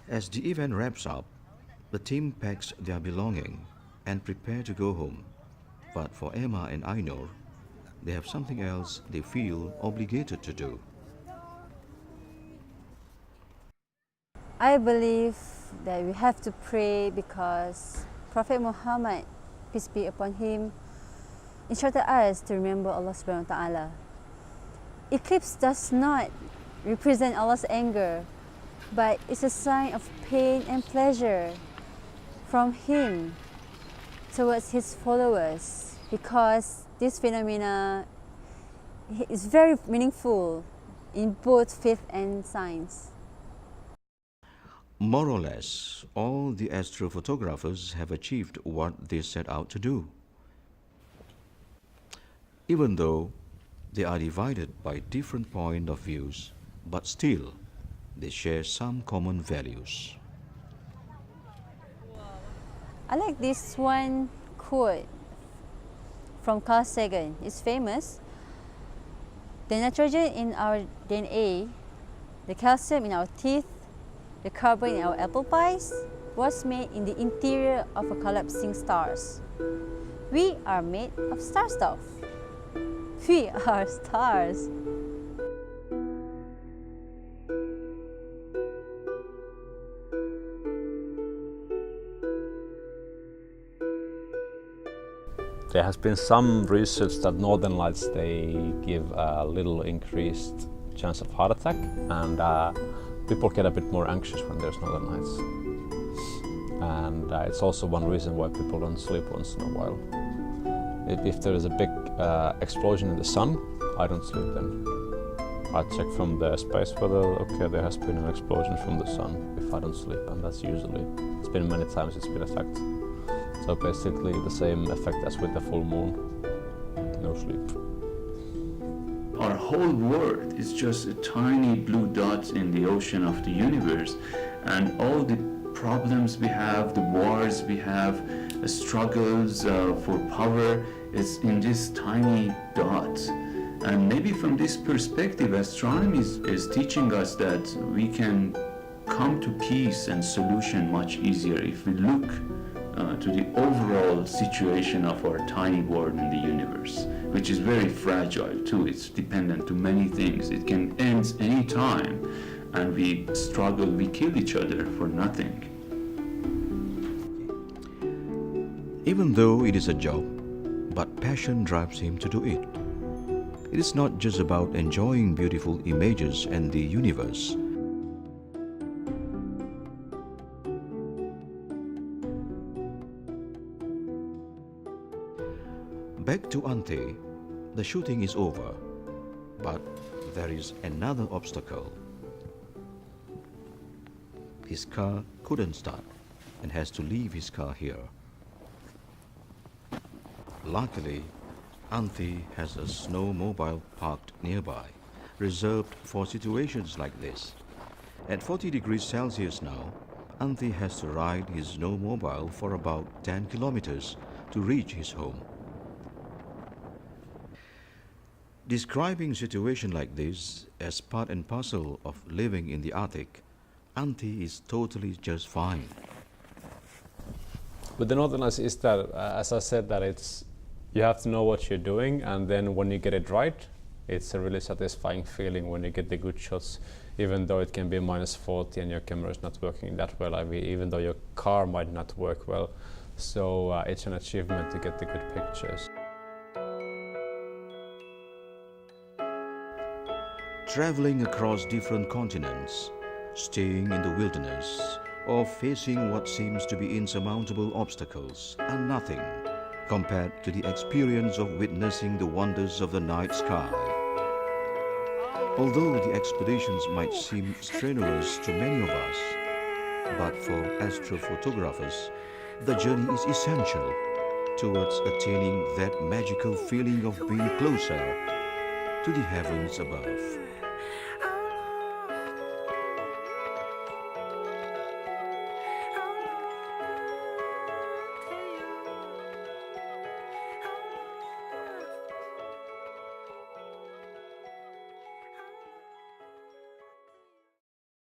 As the event wraps up, the team packs their belongings and prepare to go home. But for Emma and Ainur, they have something else they feel obligated to do. I believe that we have to pray because Prophet Muhammad, peace be upon him, instructed us to remember Allah subhanahu wa ta'ala. Eclipse does not represent Allah's anger, but it's a sign of pain and pleasure from Him towards His followers, because this phenomena is very meaningful in both faith and science. More or less, all the astrophotographers have achieved what they set out to do. Even though they are divided by different point of views, but still they share some common values. I like this one quote from Carl Sagan. It's famous. The nitrogen in our DNA, the calcium in our teeth, the carbon in our apple pies was made in the interior of a collapsing stars. We are made of star stuff. We are stars. There has been some research that northern lights, they give a little increased chance of heart attack, and people get a bit more anxious when there's northern lights. And it's also one reason why people don't sleep once in a while. If there is a big explosion in the sun, I don't sleep then. I check from the space weather, okay, there has been an explosion from the sun, if I don't sleep, and that's usually, it's been many times it's been a fact. So basically the same effect as with the full moon, no sleep. Our whole world is just a tiny blue dot in the ocean of the universe, and all the problems we have, the wars we have, the struggles for power is in this tiny dot. And maybe from this perspective, astronomy is teaching us that we can come to peace and solution much easier if we look to the overall situation of our tiny world in the universe, which is very fragile too. It's dependent to many things. It can end any time, and we struggle, we kill each other for nothing. Even though it is a job, but passion drives him to do it. It is not just about enjoying beautiful images and the universe. Back to Ante, the shooting is over, but there is another obstacle. His car couldn't start and has to leave his car here. Luckily, Ante has a snowmobile parked nearby, reserved for situations like this. At 40 degrees Celsius now, Ante has to ride his snowmobile for about 10 kilometers to reach his home. Describing a situation like this as part and parcel of living in the Arctic, Ante is totally just fine. But the Northern Lights is that, as I said, that you have to know what you're doing, and then when you get it right, it's a really satisfying feeling when you get the good shots, even though it can be -40 and your camera is not working that well, even though your car might not work well. So it's an achievement to get the good pictures. Traveling across different continents, staying in the wilderness, or facing what seems to be insurmountable obstacles are nothing compared to the experience of witnessing the wonders of the night sky. Although the expeditions might seem strenuous to many of us, but for astrophotographers, the journey is essential towards attaining that magical feeling of being closer to the heavens above.